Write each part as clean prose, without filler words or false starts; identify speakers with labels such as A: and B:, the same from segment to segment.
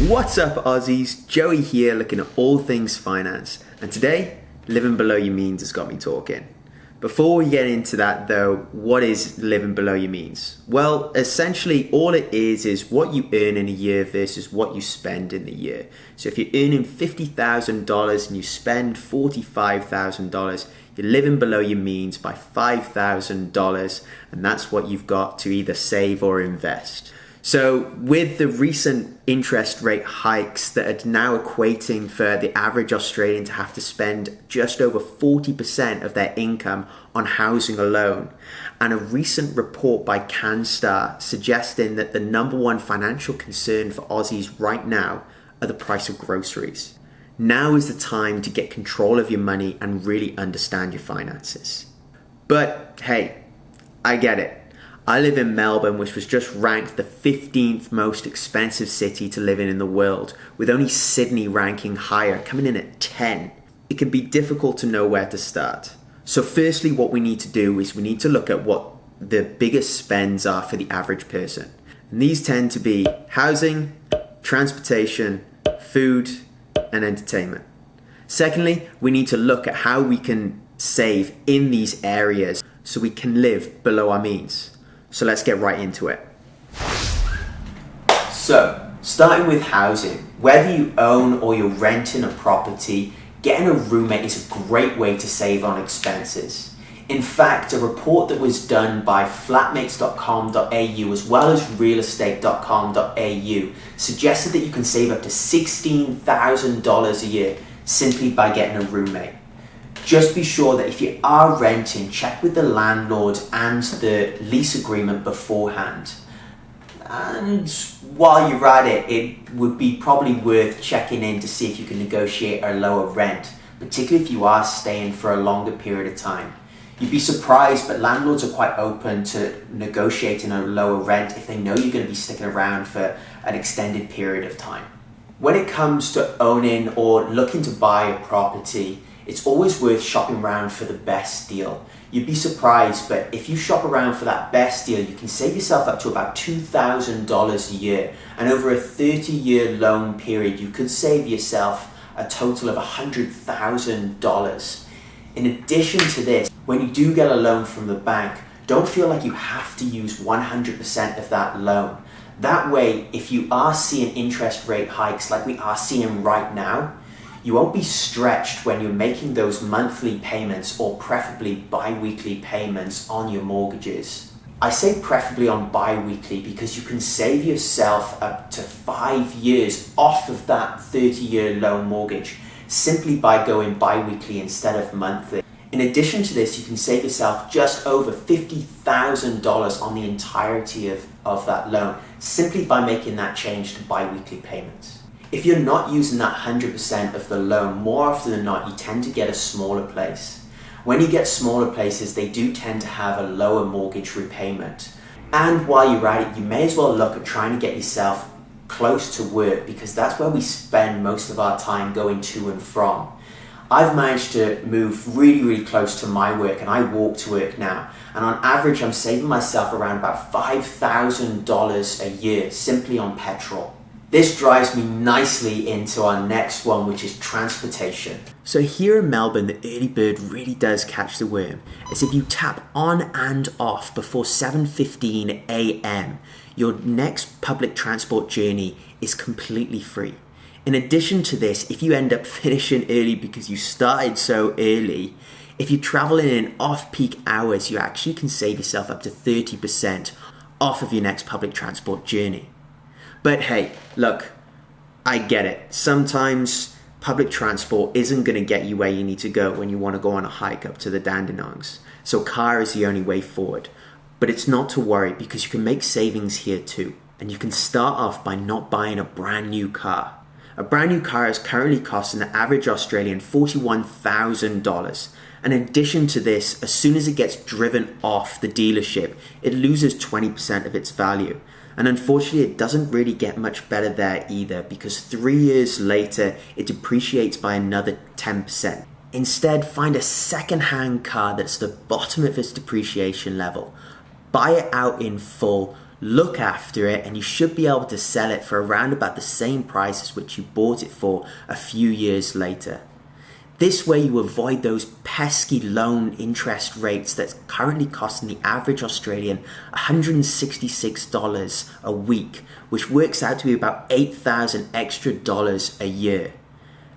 A: What's up, Aussies? Joey here, looking at all things finance. And today, living below your means has got me talking. Before we get into that though, what is living below your means? Well, essentially all it is what you earn in a year versus what you spend in the year. So if you're earning $50,000 and you spend $45,000, you're living below your means by $5,000, and that's what you've got to either save or invest. So with the recent interest rate hikes that are now equating for the average Australian to have to spend just over 40% of their income on housing alone, and a recent report by Canstar suggesting that the number one financial concern for Aussies right now are the price of groceries. Now is the time to get control of your money and really understand your finances. But hey, I get it. I live in Melbourne, which was just ranked the 15th most expensive city to live in the world, with only Sydney ranking higher, coming in at 10. It can be difficult to know where to start. So firstly, what we need to do is we need to look at what the biggest spends are for the average person. And these tend to be housing, transportation, food, and entertainment. Secondly, we need to look at how we can save in these areas so we can live below our means. So let's get right into it. So, starting with housing, whether you own or you're renting a property, getting a roommate is a great way to save on expenses. In fact, a report that was done by flatmates.com.au as well as realestate.com.au suggested that you can save up to $16,000 a year simply by getting a roommate. Just be sure that if you are renting, check with the landlord and the lease agreement beforehand. And while you're at it, it would be probably worth checking in to see if you can negotiate a lower rent, particularly if you are staying for a longer period of time. You'd be surprised, but landlords are quite open to negotiating a lower rent if they know you're going to be sticking around for an extended period of time. When it comes to owning or looking to buy a property, it's always worth shopping around for the best deal. You'd be surprised, but if you shop around for that best deal, you can save yourself up to about $2,000 a year. And over a 30-year loan period, you could save yourself a total of $100,000. In addition to this, when you do get a loan from the bank, don't feel like you have to use 100% of that loan. That way, if you are seeing interest rate hikes like we are seeing right now, you won't be stretched when you're making those monthly payments or preferably bi-weekly payments on your mortgages. I say preferably on bi-weekly because you can save yourself up to 5 years off of that 30-year loan mortgage simply by going bi-weekly instead of monthly. In addition to this, you can save yourself just over $50,000 on the entirety of that loan simply by making that change to bi-weekly payments. If you're not using that 100% of the loan, more often than not, you tend to get a smaller place. When you get smaller places, they do tend to have a lower mortgage repayment. And while you're at it, you may as well look at trying to get yourself close to work because that's where we spend most of our time going to and from. I've managed to move really close to my work and I walk to work now. And on average, I'm saving myself around about $5,000 a year simply on petrol. This drives me nicely into our next one, which is transportation. So here in Melbourne, the early bird really does catch the worm. As if you tap on and off before 7:15 a.m, your next public transport journey is completely free. In addition to this, if you end up finishing early because you started so early, if you travel in off-peak hours, you actually can save yourself up to 30% off of your next public transport journey. But hey, look, I get it. Sometimes public transport isn't going to get you where you need to go when you want to go on a hike up to the Dandenongs. So car is the only way forward. But it's not to worry because you can make savings here too. And you can start off by not buying a brand new car. A brand new car is currently costing the average Australian $41,000. And in addition to this, as soon as it gets driven off the dealership, it loses 20% of its value. And unfortunately, it doesn't really get much better there either because 3 years later, it depreciates by another 10%. Instead, find a second-hand car that's the bottom of its depreciation level. Buy it out in full. look after it, and you should be able to sell it for around about the same price as which you bought it for a few years later. This way you avoid those pesky loan interest rates that's currently costing the average Australian $166 a week, which works out to be about $8,000 extra a year.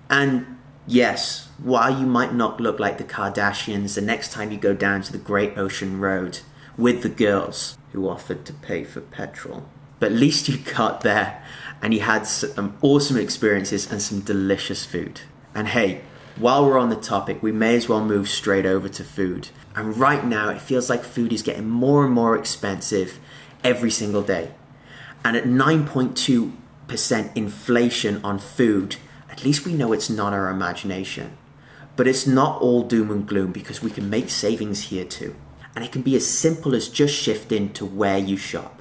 A: And yes, while you might not look like the Kardashians the next time you go down to the Great Ocean Road with the girls who offered to pay for petrol, but at least you got there and you had some awesome experiences and some delicious food. And hey, while we're on the topic, we may as well move straight over to food. And right now, it feels like food is getting more and more expensive every single day. And at 9.2% inflation on food, at least we know it's not our imagination. But it's not all doom and gloom, because we can make savings here too. And it can be as simple as just shifting to where you shop.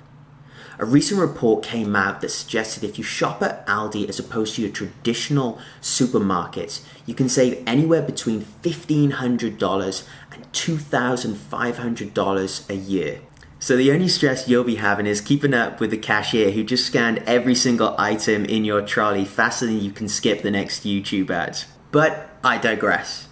A: A recent report came out that suggested if you shop at Aldi as opposed to your traditional supermarkets, you can save anywhere between $1,500 and $2,500 a year. So the only stress you'll be having is keeping up with the cashier who just scanned every single item in your trolley faster than you can skip the next YouTube ads. But I digress.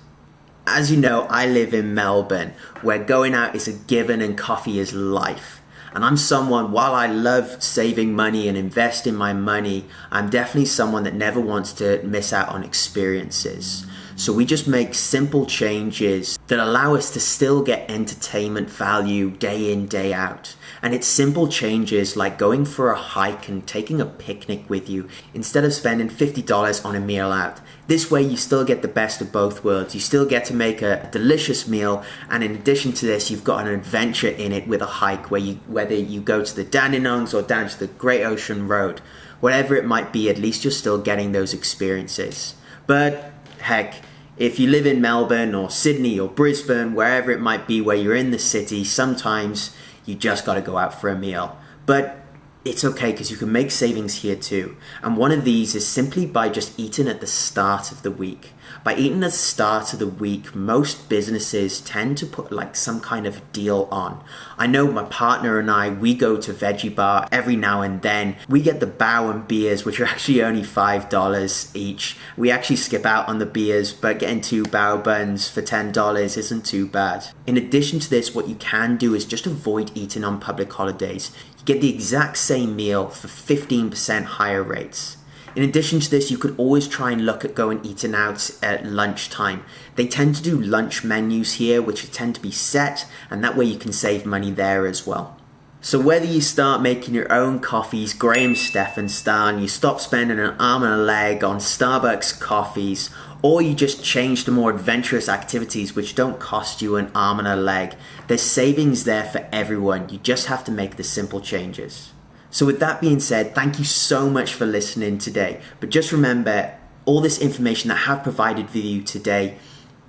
A: As you know, I live in Melbourne, where going out is a given and coffee is life. And I'm someone, while I love saving money and investing my money, I'm definitely someone that never wants to miss out on experiences. So we just make simple changes that allow us to still get entertainment value day in, day out. And it's simple changes like going for a hike and taking a picnic with you instead of spending $50 on a meal out. This way you still get the best of both worlds. You still get to make a delicious meal, and in addition to this, you've got an adventure in it with a hike whether you go to the Dandenongs or down to the Great Ocean Road. Whatever it might be, at least you're still getting those experiences. But heck, if you live in Melbourne or Sydney or Brisbane, wherever it might be where you're in the city, sometimes you just got to go out for a meal. But it's okay, because you can make savings here too. And one of these is simply by just eating at the start of the week. By eating at the start of the week, most businesses tend to put like some kind of deal on. I know my partner and I, we go to Veggie Bar every now and then. We get the Bowen beers, which are actually only $5 each. We actually skip out on the beers, but getting 2 Bao buns for $10 isn't too bad. In addition to this, what you can do is just avoid eating on public holidays. You get the exact same meal for 15% higher rates. In addition to this, you could always try and look at going eating out at lunchtime. They tend to do lunch menus here, which tend to be set, and that way you can save money there as well. So whether you start making your own coffees, Graham Stephan style, you stop spending an arm and a leg on Starbucks coffees, or you just change to more adventurous activities which don't cost you an arm and a leg, there's savings there for everyone. You just have to make the simple changes. So with that being said, thank you so much for listening today. But just remember, all this information that I have provided with you today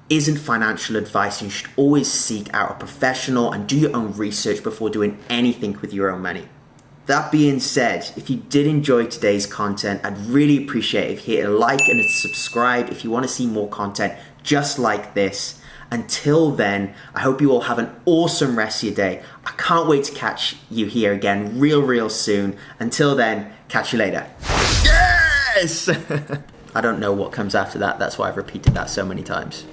A: isn't financial advice. You should always seek out a professional and do your own research before doing anything with your own money. That being said, if you did enjoy today's content, I'd really appreciate it if you hit a like and a subscribe if you want to see more content just like this. Until then, I hope you all have an awesome rest of your day. I can't wait to catch you here again real soon. Until then, catch you later. Yes! I don't know what comes after that. That's why I've repeated that so many times.